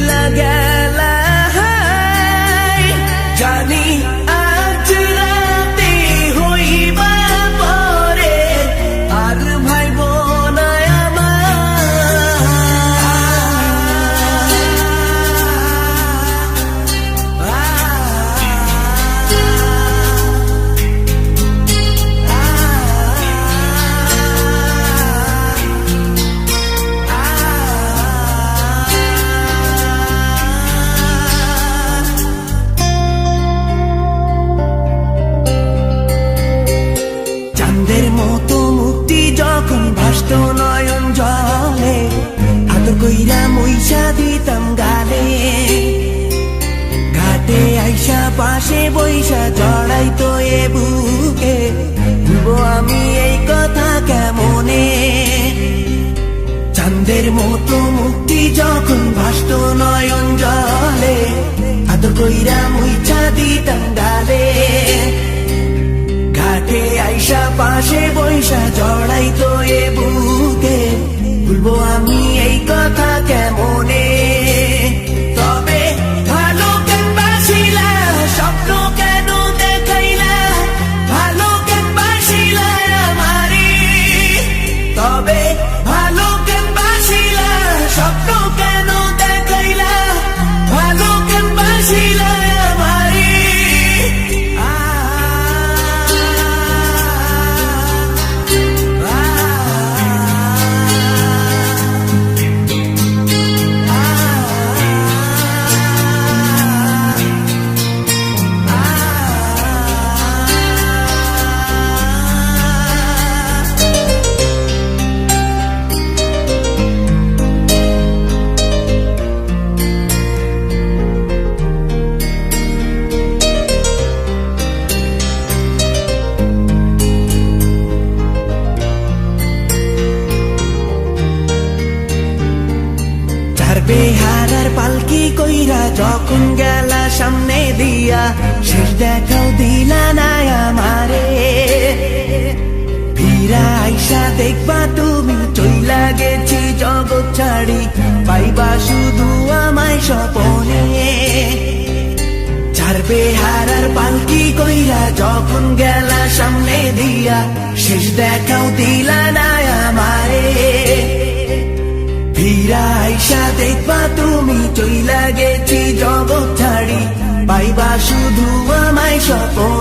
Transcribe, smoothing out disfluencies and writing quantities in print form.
চইলা গেলা জানি আজ রাতে হইবা পরে আর ভাইব না চাঁদের মতো মুক্তি যখন ভাসত নয়ন জলে আদর কইরা মইসা দিতাম গালে ঘাটে আইসা পাশে বইসা জড়াইতো এ বুকে ভুলবো আমি এই কথা কেমনে চাঁদের মতো মুক্তি যখন ভাসত নয়ন জলে আদর কইরা মইসা দিতাম গালে ঘাটে আইসা পাশে বইসা জড়াইতো এ বুকে ভুলবো আমি এই কথা কেমনে তবে ভালো কেন বাসিলা স্বপ্ন কেন দেখাইলা ভালো কেন বাসিলা আমারে তবে ভালো কেন বাসিলা স্বপ্ন কেন দেখাইলা ভালো কেন বাসিলা আমারে বেহারার পালকি কইরা যখন গেলা সামনে দিয়া শেষ দেখাও দিলা না আমারে ফিরা আইসা দেখবা তুমি চইলা গেছি জগৎ ছাড়ি পাইবা শুধু আমায় স্বপনে চার বেহারার পালকি কইরা যখন গেলা সামনে দিয়া শেষ দেখাও দিলা না আমারে ফিরা আইসা দেখবা তুমি চইলা গেছি জগৎ ছাড়ি পাইবা শুধু আমায় স্বপনে